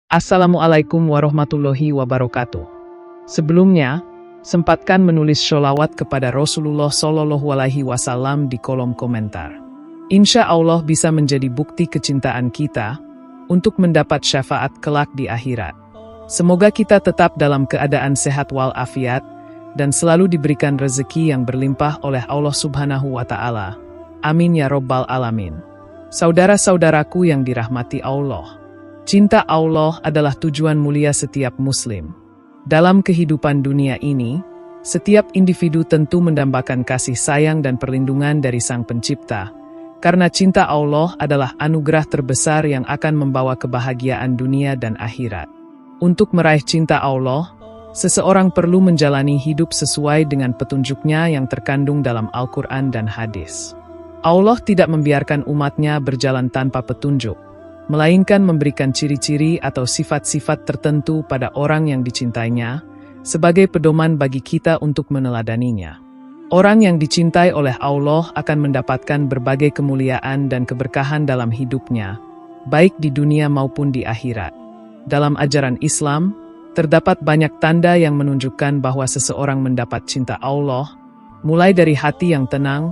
Assalamualaikum warahmatullahi wabarakatuh. Sebelumnya, sempatkan menulis sholawat kepada Rasulullah Shallallahu Alaihi Wasallam di kolom komentar. Insya Allah bisa menjadi bukti kecintaan kita untuk mendapat syafaat kelak di akhirat. Semoga kita tetap dalam keadaan sehat walafiat dan selalu diberikan rezeki yang berlimpah oleh Allah Subhanahu wa Ta'ala. Amin ya Rabbal Alamin. Saudara-saudaraku yang dirahmati Allah, cinta Allah adalah tujuan mulia setiap Muslim. Dalam kehidupan dunia ini, setiap individu tentu mendambakan kasih sayang dan perlindungan dari Sang Pencipta, karena cinta Allah adalah anugerah terbesar yang akan membawa kebahagiaan dunia dan akhirat. Untuk meraih cinta Allah, seseorang perlu menjalani hidup sesuai dengan petunjuknya yang terkandung dalam Al-Quran dan hadis. Allah tidak membiarkan umatnya berjalan tanpa petunjuk, melainkan memberikan ciri-ciri atau sifat-sifat tertentu pada orang yang dicintainya, sebagai pedoman bagi kita untuk meneladaninya. Orang yang dicintai oleh Allah akan mendapatkan berbagai kemuliaan dan keberkahan dalam hidupnya, baik di dunia maupun di akhirat. Dalam ajaran Islam, terdapat banyak tanda yang menunjukkan bahwa seseorang mendapat cinta Allah, mulai dari hati yang tenang,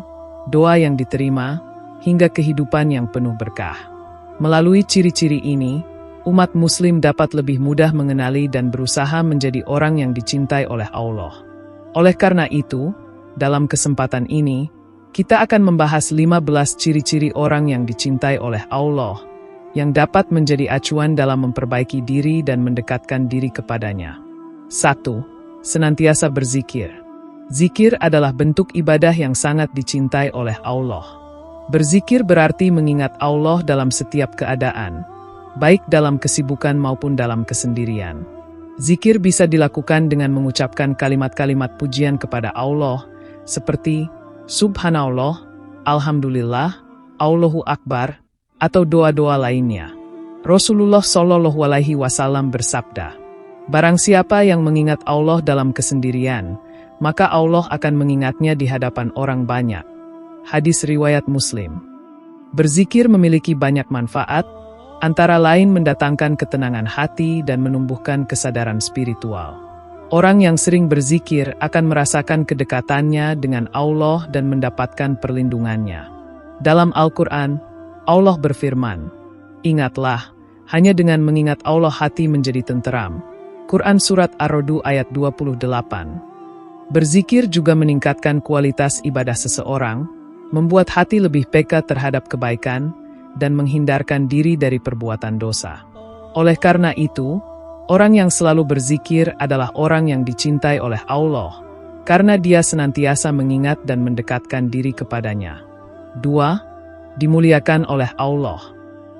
doa yang diterima, hingga kehidupan yang penuh berkah. Melalui ciri-ciri ini, umat Muslim dapat lebih mudah mengenali dan berusaha menjadi orang yang dicintai oleh Allah. Oleh karena itu, dalam kesempatan ini, kita akan membahas 15 ciri-ciri orang yang dicintai oleh Allah, yang dapat menjadi acuan dalam memperbaiki diri dan mendekatkan diri kepadanya. 1. Senantiasa berzikir. Zikir adalah bentuk ibadah yang sangat dicintai oleh Allah. Berzikir berarti mengingat Allah dalam setiap keadaan, baik dalam kesibukan maupun dalam kesendirian. Zikir bisa dilakukan dengan mengucapkan kalimat-kalimat pujian kepada Allah, seperti Subhanallah, Alhamdulillah, Allahu Akbar, atau doa-doa lainnya. Rasulullah Shallallahu Alaihi Wasallam bersabda, "Barang siapa yang mengingat Allah dalam kesendirian, maka Allah akan mengingatnya di hadapan orang banyak." Hadis riwayat Muslim. Berzikir memiliki banyak manfaat, antara lain mendatangkan ketenangan hati dan menumbuhkan kesadaran spiritual. Orang yang sering berzikir akan merasakan kedekatannya dengan Allah dan mendapatkan perlindungannya. Dalam Al-Quran, Allah berfirman, "Ingatlah, hanya dengan mengingat Allah hati menjadi tenteram." Quran Surat Ar-Ra'd ayat 28. Berzikir juga meningkatkan kualitas ibadah seseorang, membuat hati lebih peka terhadap kebaikan, dan menghindarkan diri dari perbuatan dosa. Oleh karena itu, orang yang selalu berzikir adalah orang yang dicintai oleh Allah, karena dia senantiasa mengingat dan mendekatkan diri kepadanya. 2. Dimuliakan oleh Allah.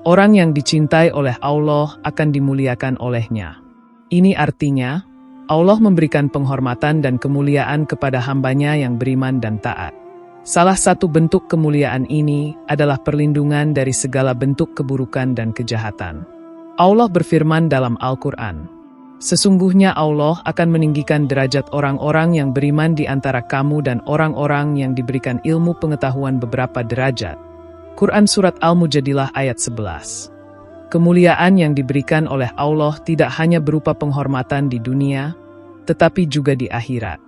Orang yang dicintai oleh Allah akan dimuliakan olehnya. Ini artinya, Allah memberikan penghormatan dan kemuliaan kepada hambanya yang beriman dan taat. Salah satu bentuk kemuliaan ini adalah perlindungan dari segala bentuk keburukan dan kejahatan. Allah berfirman dalam Al-Quran, "Sesungguhnya Allah akan meninggikan derajat orang-orang yang beriman di antara kamu dan orang-orang yang diberikan ilmu pengetahuan beberapa derajat." Quran Surat Al-Mujadilah ayat 11. Kemuliaan yang diberikan oleh Allah tidak hanya berupa penghormatan di dunia, tetapi juga di akhirat.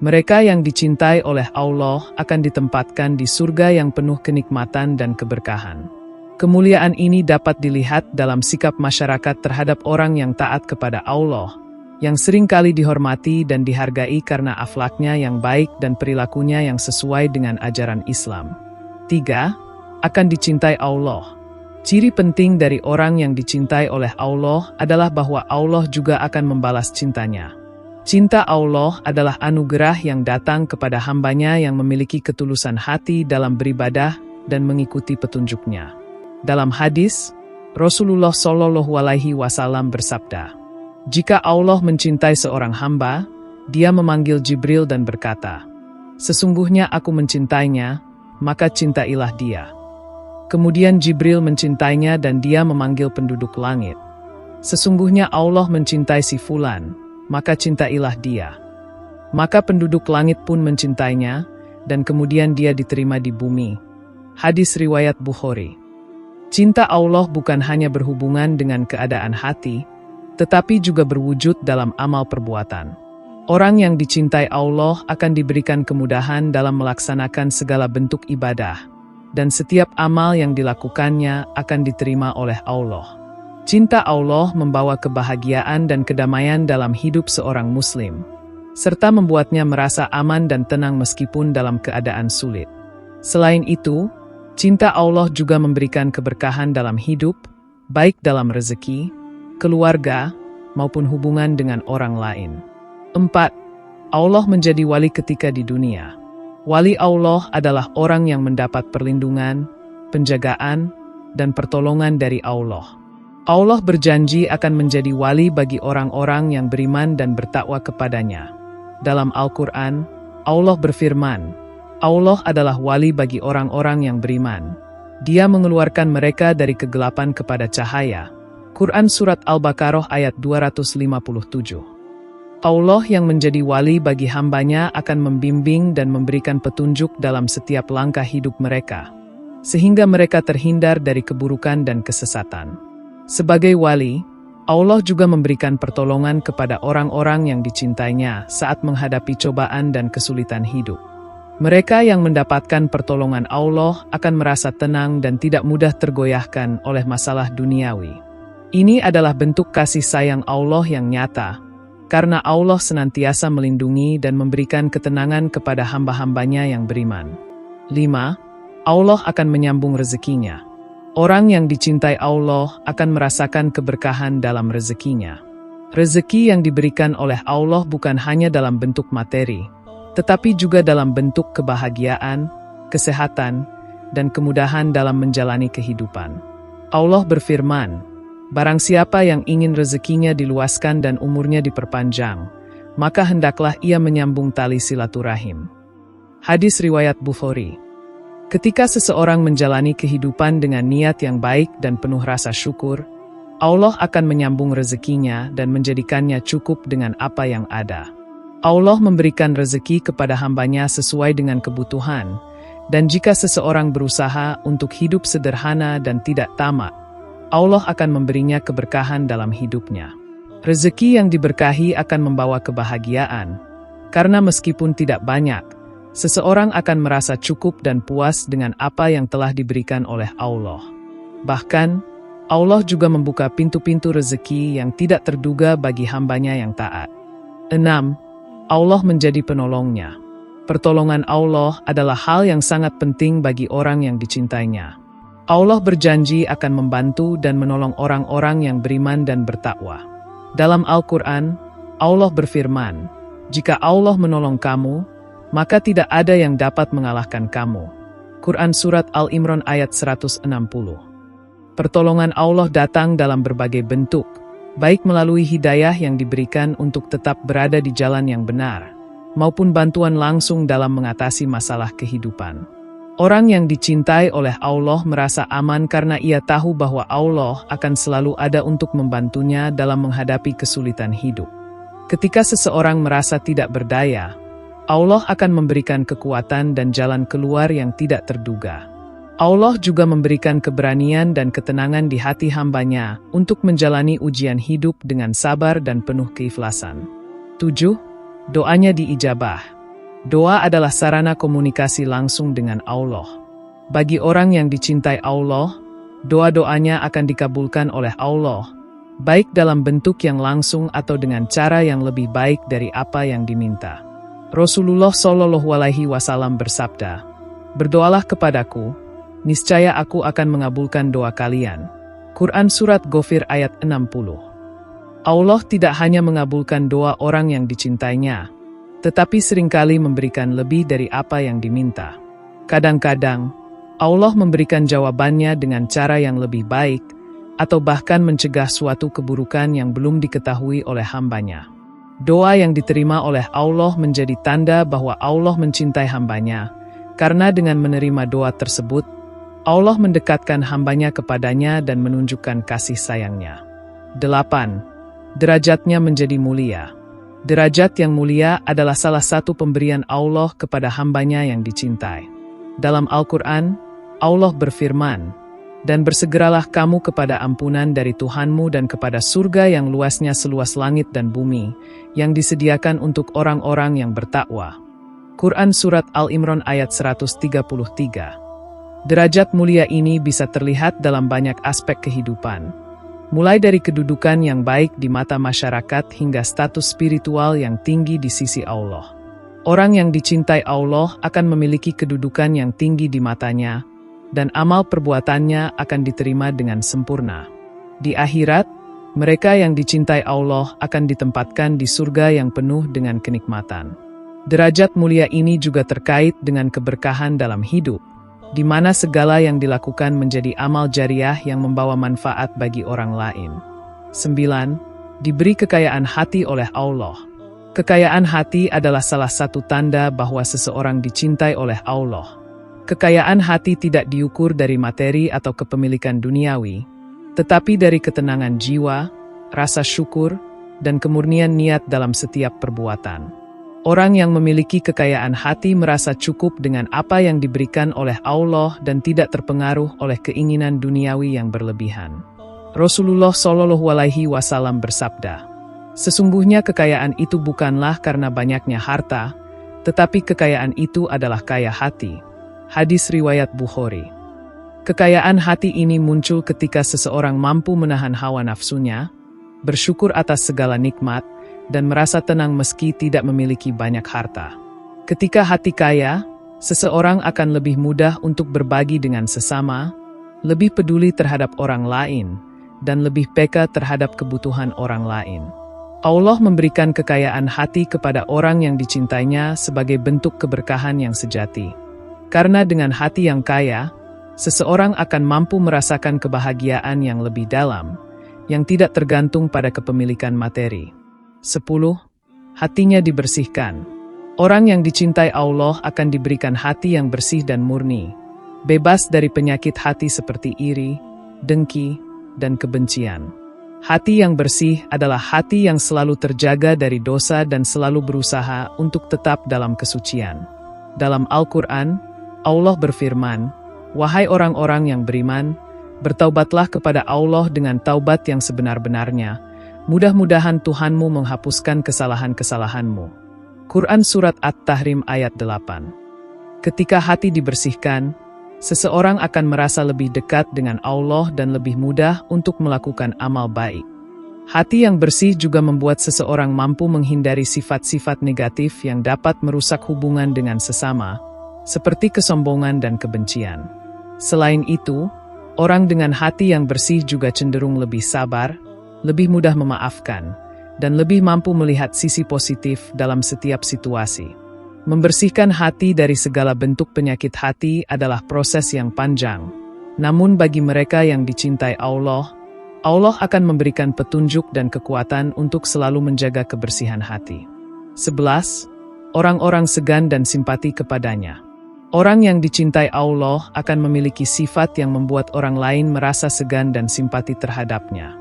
Mereka yang dicintai oleh Allah akan ditempatkan di surga yang penuh kenikmatan dan keberkahan. Kemuliaan ini dapat dilihat dalam sikap masyarakat terhadap orang yang taat kepada Allah, yang seringkali dihormati dan dihargai karena akhlaknya yang baik dan perilakunya yang sesuai dengan ajaran Islam. 3. Akan dicintai Allah. Ciri penting dari orang yang dicintai oleh Allah adalah bahwa Allah juga akan membalas cintanya. Cinta Allah adalah anugerah yang datang kepada hambanya yang memiliki ketulusan hati dalam beribadah dan mengikuti petunjuknya. Dalam hadis, Rasulullah Shallallahu Alaihi Wasallam bersabda, "Jika Allah mencintai seorang hamba, Dia memanggil Jibril dan berkata, 'Sesungguhnya aku mencintainya, maka cintailah dia.' Kemudian Jibril mencintainya dan dia memanggil penduduk langit. 'Sesungguhnya Allah mencintai si fulan, maka cintailah dia.' Maka penduduk langit pun mencintainya, dan kemudian dia diterima di bumi." Hadis riwayat Bukhari. Cinta Allah bukan hanya berhubungan dengan keadaan hati, tetapi juga berwujud dalam amal perbuatan. Orang yang dicintai Allah akan diberikan kemudahan dalam melaksanakan segala bentuk ibadah, dan setiap amal yang dilakukannya akan diterima oleh Allah. Cinta Allah membawa kebahagiaan dan kedamaian dalam hidup seorang Muslim, serta membuatnya merasa aman dan tenang meskipun dalam keadaan sulit. Selain itu, cinta Allah juga memberikan keberkahan dalam hidup, baik dalam rezeki, keluarga, maupun hubungan dengan orang lain. 4. Allah menjadi wali ketika di dunia. Wali Allah adalah orang yang mendapat perlindungan, penjagaan, dan pertolongan dari Allah. Allah berjanji akan menjadi wali bagi orang-orang yang beriman dan bertakwa kepadanya. Dalam Al-Quran, Allah berfirman, Allah adalah wali bagi orang-orang yang beriman. Dia mengeluarkan mereka dari kegelapan kepada cahaya. Quran Surat Al-Baqarah ayat 257. Allah yang menjadi wali bagi hambanya akan membimbing dan memberikan petunjuk dalam setiap langkah hidup mereka, sehingga mereka terhindar dari keburukan dan kesesatan. Sebagai wali, Allah juga memberikan pertolongan kepada orang-orang yang dicintainya saat menghadapi cobaan dan kesulitan hidup. Mereka yang mendapatkan pertolongan Allah akan merasa tenang dan tidak mudah tergoyahkan oleh masalah duniawi. Ini adalah bentuk kasih sayang Allah yang nyata, karena Allah senantiasa melindungi dan memberikan ketenangan kepada hamba-hambanya yang beriman. 5. Allah akan menyambung rezekinya. Orang yang dicintai Allah akan merasakan keberkahan dalam rezekinya. Rezeki yang diberikan oleh Allah bukan hanya dalam bentuk materi, tetapi juga dalam bentuk kebahagiaan, kesehatan, dan kemudahan dalam menjalani kehidupan. Allah berfirman, barang siapa yang ingin rezekinya diluaskan dan umurnya diperpanjang, maka hendaklah ia menyambung tali silaturahim. Hadis riwayat Bukhari. Ketika seseorang menjalani kehidupan dengan niat yang baik dan penuh rasa syukur, Allah akan menyambung rezekinya dan menjadikannya cukup dengan apa yang ada. Allah memberikan rezeki kepada hambanya sesuai dengan kebutuhan, dan jika seseorang berusaha untuk hidup sederhana dan tidak tamak, Allah akan memberinya keberkahan dalam hidupnya. Rezeki yang diberkahi akan membawa kebahagiaan, karena meskipun tidak banyak, seseorang akan merasa cukup dan puas dengan apa yang telah diberikan oleh Allah. Bahkan, Allah juga membuka pintu-pintu rezeki yang tidak terduga bagi hambanya yang taat. 6. Allah menjadi penolongnya. Pertolongan Allah adalah hal yang sangat penting bagi orang yang dicintainya. Allah berjanji akan membantu dan menolong orang-orang yang beriman dan bertakwa. Dalam Al-Quran, Allah berfirman, jika Allah menolong kamu, maka tidak ada yang dapat mengalahkan kamu. Quran Surat Al-Imran ayat 160. Pertolongan Allah datang dalam berbagai bentuk, baik melalui hidayah yang diberikan untuk tetap berada di jalan yang benar, maupun bantuan langsung dalam mengatasi masalah kehidupan. Orang yang dicintai oleh Allah merasa aman karena ia tahu bahwa Allah akan selalu ada untuk membantunya dalam menghadapi kesulitan hidup. Ketika seseorang merasa tidak berdaya, Allah akan memberikan kekuatan dan jalan keluar yang tidak terduga. Allah juga memberikan keberanian dan ketenangan di hati hambanya untuk menjalani ujian hidup dengan sabar dan penuh keikhlasan. 7. Doanya diijabah. Doa adalah sarana komunikasi langsung dengan Allah. Bagi orang yang dicintai Allah, doa-doanya akan dikabulkan oleh Allah, baik dalam bentuk yang langsung atau dengan cara yang lebih baik dari apa yang diminta. Rasulullah Shallallahu Alaihi Wasallam bersabda, "Berdoalah kepadaku, niscaya aku akan mengabulkan doa kalian." Quran Surat Ghafir ayat 60. Allah tidak hanya mengabulkan doa orang yang dicintainya, tetapi seringkali memberikan lebih dari apa yang diminta. Kadang-kadang, Allah memberikan jawabannya dengan cara yang lebih baik, atau bahkan mencegah suatu keburukan yang belum diketahui oleh hambanya. Doa yang diterima oleh Allah menjadi tanda bahwa Allah mencintai hambanya, karena dengan menerima doa tersebut, Allah mendekatkan hambanya kepadanya dan menunjukkan kasih sayangnya. 8. Derajatnya menjadi mulia. Derajat yang mulia adalah salah satu pemberian Allah kepada hambanya yang dicintai. Dalam Al-Quran, Allah berfirman, Dan bersegeralah kamu kepada ampunan dari Tuhanmu dan kepada surga yang luasnya seluas langit dan bumi, yang disediakan untuk orang-orang yang bertakwa. Quran Surat Al-Imran ayat 133. Derajat mulia ini bisa terlihat dalam banyak aspek kehidupan. Mulai dari kedudukan yang baik di mata masyarakat hingga status spiritual yang tinggi di sisi Allah. Orang yang dicintai Allah akan memiliki kedudukan yang tinggi di matanya, dan amal perbuatannya akan diterima dengan sempurna. Di akhirat, mereka yang dicintai Allah akan ditempatkan di surga yang penuh dengan kenikmatan. Derajat mulia ini juga terkait dengan keberkahan dalam hidup, di mana segala yang dilakukan menjadi amal jariah yang membawa manfaat bagi orang lain. 9. Diberi kekayaan hati oleh Allah. Kekayaan hati adalah salah satu tanda bahwa seseorang dicintai oleh Allah. Kekayaan hati tidak diukur dari materi atau kepemilikan duniawi, tetapi dari ketenangan jiwa, rasa syukur, dan kemurnian niat dalam setiap perbuatan. Orang yang memiliki kekayaan hati merasa cukup dengan apa yang diberikan oleh Allah dan tidak terpengaruh oleh keinginan duniawi yang berlebihan. Rasulullah Shallallahu Alaihi Wasallam bersabda, "Sesungguhnya kekayaan itu bukanlah karena banyaknya harta, tetapi kekayaan itu adalah kaya hati." Hadis riwayat Bukhari. Kekayaan hati ini muncul ketika seseorang mampu menahan hawa nafsunya, bersyukur atas segala nikmat, dan merasa tenang meski tidak memiliki banyak harta. Ketika hati kaya, seseorang akan lebih mudah untuk berbagi dengan sesama, lebih peduli terhadap orang lain, dan lebih peka terhadap kebutuhan orang lain. Allah memberikan kekayaan hati kepada orang yang dicintainya sebagai bentuk keberkahan yang sejati. Karena dengan hati yang kaya, seseorang akan mampu merasakan kebahagiaan yang lebih dalam, yang tidak tergantung pada kepemilikan materi. 10. Hatinya dibersihkan. Orang yang dicintai Allah akan diberikan hati yang bersih dan murni, bebas dari penyakit hati seperti iri, dengki, dan kebencian. Hati yang bersih adalah hati yang selalu terjaga dari dosa dan selalu berusaha untuk tetap dalam kesucian. Dalam Al-Quran, Allah berfirman, "Wahai orang-orang yang beriman, bertaubatlah kepada Allah dengan taubat yang sebenar-benarnya. Mudah-mudahan Tuhanmu menghapuskan kesalahan-kesalahanmu." Quran Surat At-Tahrim ayat 8. Ketika hati dibersihkan, seseorang akan merasa lebih dekat dengan Allah dan lebih mudah untuk melakukan amal baik. Hati yang bersih juga membuat seseorang mampu menghindari sifat-sifat negatif yang dapat merusak hubungan dengan sesama, seperti kesombongan dan kebencian. Selain itu, orang dengan hati yang bersih juga cenderung lebih sabar, lebih mudah memaafkan, dan lebih mampu melihat sisi positif dalam setiap situasi. Membersihkan hati dari segala bentuk penyakit hati adalah proses yang panjang. Namun bagi mereka yang dicintai Allah, Allah akan memberikan petunjuk dan kekuatan untuk selalu menjaga kebersihan hati. 11. Orang-orang segan dan simpati kepadanya. Orang yang dicintai Allah akan memiliki sifat yang membuat orang lain merasa segan dan simpati terhadapnya.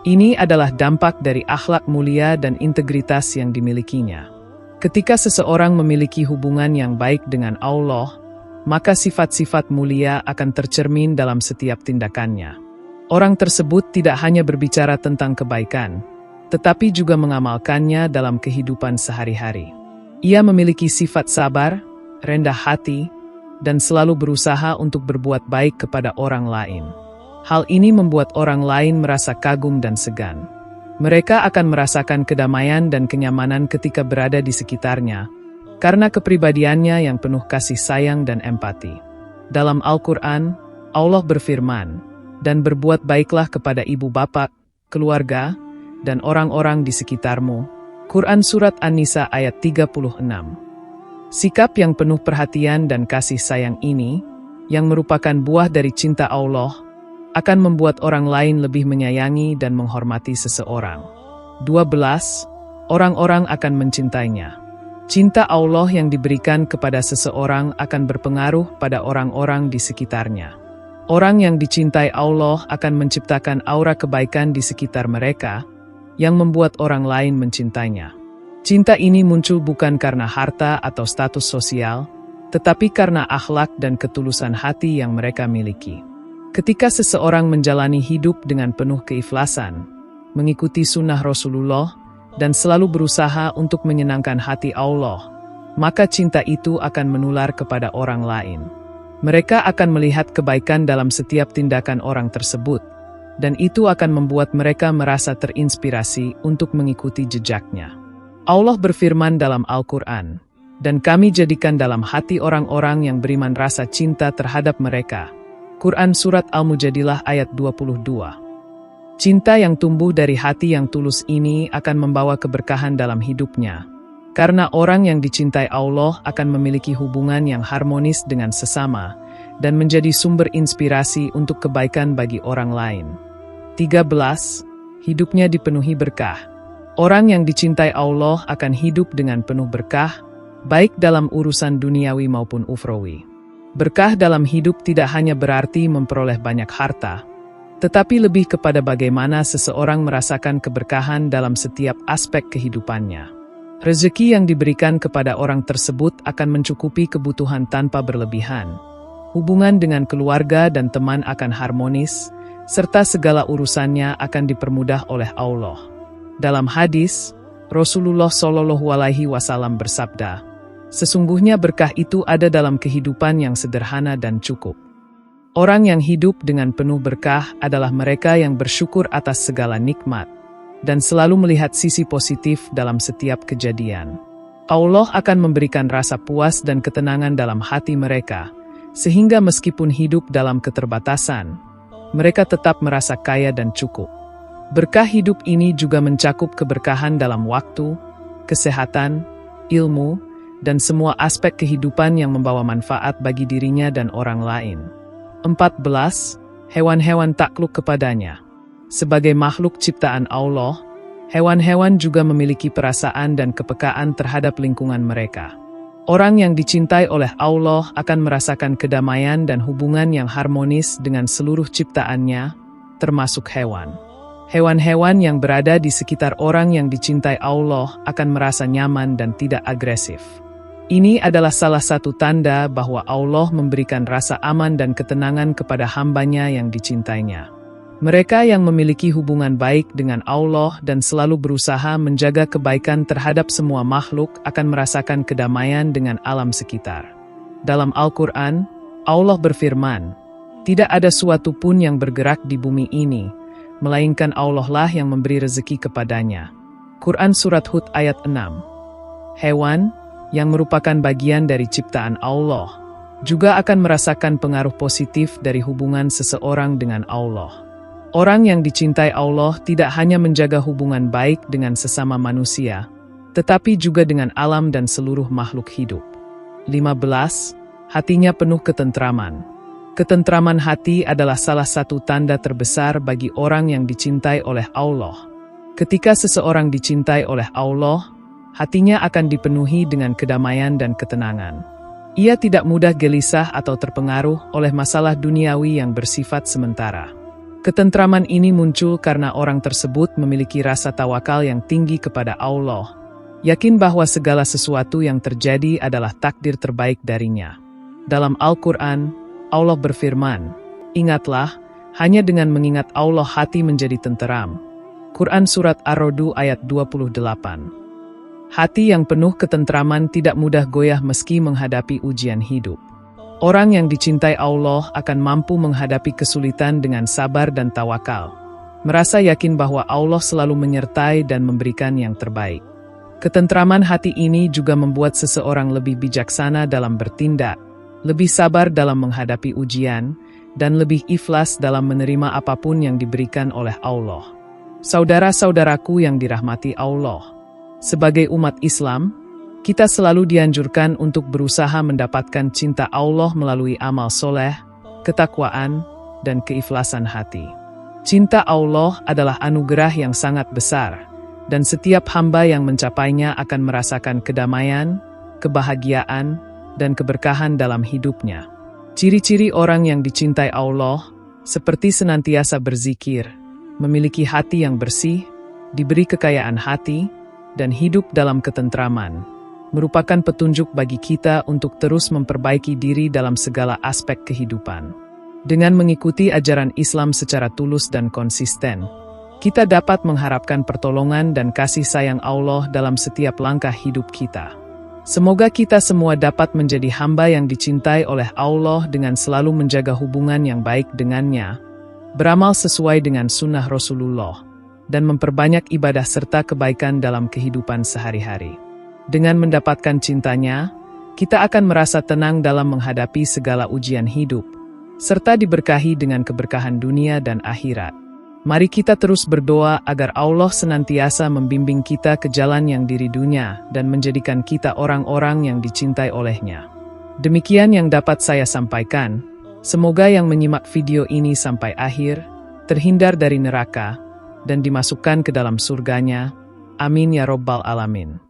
Ini adalah dampak dari akhlak mulia dan integritas yang dimilikinya. Ketika seseorang memiliki hubungan yang baik dengan Allah, maka sifat-sifat mulia akan tercermin dalam setiap tindakannya. Orang tersebut tidak hanya berbicara tentang kebaikan, tetapi juga mengamalkannya dalam kehidupan sehari-hari. Ia memiliki sifat sabar, rendah hati, dan selalu berusaha untuk berbuat baik kepada orang lain. Hal ini membuat orang lain merasa kagum dan segan. Mereka akan merasakan kedamaian dan kenyamanan ketika berada di sekitarnya, karena kepribadiannya yang penuh kasih sayang dan empati. Dalam Al-Quran, Allah berfirman, "Dan berbuat baiklah kepada ibu bapak, keluarga, dan orang-orang di sekitarmu." Quran Surat An-Nisa ayat 36. Sikap yang penuh perhatian dan kasih sayang ini, yang merupakan buah dari cinta Allah, akan membuat orang lain lebih menyayangi dan menghormati seseorang. 12. Orang-orang akan mencintainya. Cinta Allah yang diberikan kepada seseorang akan berpengaruh pada orang-orang di sekitarnya. Orang yang dicintai Allah akan menciptakan aura kebaikan di sekitar mereka, yang membuat orang lain mencintainya. Cinta ini muncul bukan karena harta atau status sosial, tetapi karena akhlak dan ketulusan hati yang mereka miliki. Ketika seseorang menjalani hidup dengan penuh keikhlasan, mengikuti sunnah Rasulullah, dan selalu berusaha untuk menyenangkan hati Allah, maka cinta itu akan menular kepada orang lain. Mereka akan melihat kebaikan dalam setiap tindakan orang tersebut, dan itu akan membuat mereka merasa terinspirasi untuk mengikuti jejaknya. Allah berfirman dalam Al-Quran, "Dan kami jadikan dalam hati orang-orang yang beriman rasa cinta terhadap mereka." Quran Surat Al-Mujadilah ayat 22. Cinta yang tumbuh dari hati yang tulus ini akan membawa keberkahan dalam hidupnya. Karena orang yang dicintai Allah akan memiliki hubungan yang harmonis dengan sesama, dan menjadi sumber inspirasi untuk kebaikan bagi orang lain. 13. Hidupnya dipenuhi berkah. Orang yang dicintai Allah akan hidup dengan penuh berkah, baik dalam urusan duniawi maupun ukhrawi. Berkah dalam hidup tidak hanya berarti memperoleh banyak harta, tetapi lebih kepada bagaimana seseorang merasakan keberkahan dalam setiap aspek kehidupannya. Rezeki yang diberikan kepada orang tersebut akan mencukupi kebutuhan tanpa berlebihan. Hubungan dengan keluarga dan teman akan harmonis, serta segala urusannya akan dipermudah oleh Allah. Dalam hadis, Rasulullah SAW bersabda, "Sesungguhnya berkah itu ada dalam kehidupan yang sederhana dan cukup." Orang yang hidup dengan penuh berkah adalah mereka yang bersyukur atas segala nikmat, dan selalu melihat sisi positif dalam setiap kejadian. Allah akan memberikan rasa puas dan ketenangan dalam hati mereka, sehingga meskipun hidup dalam keterbatasan, mereka tetap merasa kaya dan cukup. Berkah hidup ini juga mencakup keberkahan dalam waktu, kesehatan, ilmu, dan semua aspek kehidupan yang membawa manfaat bagi dirinya dan orang lain. 14. Hewan-hewan takluk kepadanya. Sebagai makhluk ciptaan Allah, hewan-hewan juga memiliki perasaan dan kepekaan terhadap lingkungan mereka. Orang yang dicintai oleh Allah akan merasakan kedamaian dan hubungan yang harmonis dengan seluruh ciptaannya, termasuk hewan. Hewan-hewan yang berada di sekitar orang yang dicintai Allah akan merasa nyaman dan tidak agresif. Ini adalah salah satu tanda bahwa Allah memberikan rasa aman dan ketenangan kepada hamba-Nya yang dicintainya. Mereka yang memiliki hubungan baik dengan Allah dan selalu berusaha menjaga kebaikan terhadap semua makhluk akan merasakan kedamaian dengan alam sekitar. Dalam Al-Quran, Allah berfirman, "Tidak ada suatu pun yang bergerak di bumi ini, melainkan Allah lah yang memberi rezeki kepadanya." Quran Surat Hud ayat 6. Hewan, yang merupakan bagian dari ciptaan Allah, juga akan merasakan pengaruh positif dari hubungan seseorang dengan Allah. Orang yang dicintai Allah tidak hanya menjaga hubungan baik dengan sesama manusia, tetapi juga dengan alam dan seluruh makhluk hidup. 15. Hatinya penuh ketentraman. Ketentraman hati adalah salah satu tanda terbesar bagi orang yang dicintai oleh Allah. Ketika seseorang dicintai oleh Allah, hatinya akan dipenuhi dengan kedamaian dan ketenangan. Ia tidak mudah gelisah atau terpengaruh oleh masalah duniawi yang bersifat sementara. Ketentraman ini muncul karena orang tersebut memiliki rasa tawakal yang tinggi kepada Allah, yakin bahwa segala sesuatu yang terjadi adalah takdir terbaik darinya. Dalam Al-Quran, Allah berfirman, "Ingatlah, hanya dengan mengingat Allah hati menjadi tenteram." Quran Surat Ar-Ra'd ayat 28. Hati yang penuh ketentraman tidak mudah goyah meski menghadapi ujian hidup. Orang yang dicintai Allah akan mampu menghadapi kesulitan dengan sabar dan tawakal, merasa yakin bahwa Allah selalu menyertai dan memberikan yang terbaik. Ketentraman hati ini juga membuat seseorang lebih bijaksana dalam bertindak, lebih sabar dalam menghadapi ujian, dan lebih ikhlas dalam menerima apapun yang diberikan oleh Allah. Saudara-saudaraku yang dirahmati Allah, sebagai umat Islam, kita selalu dianjurkan untuk berusaha mendapatkan cinta Allah melalui amal soleh, ketakwaan, dan keikhlasan hati. Cinta Allah adalah anugerah yang sangat besar, dan setiap hamba yang mencapainya akan merasakan kedamaian, kebahagiaan, dan keberkahan dalam hidupnya. Ciri-ciri orang yang dicintai Allah, seperti senantiasa berzikir, memiliki hati yang bersih, diberi kekayaan hati, dan hidup dalam ketentraman, merupakan petunjuk bagi kita untuk terus memperbaiki diri dalam segala aspek kehidupan. Dengan mengikuti ajaran Islam secara tulus dan konsisten, kita dapat mengharapkan pertolongan dan kasih sayang Allah dalam setiap langkah hidup kita. Semoga kita semua dapat menjadi hamba yang dicintai oleh Allah dengan selalu menjaga hubungan yang baik dengannya, beramal sesuai dengan sunnah Rasulullah, dan memperbanyak ibadah serta kebaikan dalam kehidupan sehari-hari. Dengan mendapatkan cintanya, kita akan merasa tenang dalam menghadapi segala ujian hidup, serta diberkahi dengan keberkahan dunia dan akhirat. Mari kita terus berdoa agar Allah senantiasa membimbing kita ke jalan yang diridhunya dan menjadikan kita orang-orang yang dicintai olehnya. Demikian yang dapat saya sampaikan. Semoga yang menyimak video ini sampai akhir, terhindar dari neraka, dan dimasukkan ke dalam surganya. Amin ya Rabbal Alamin.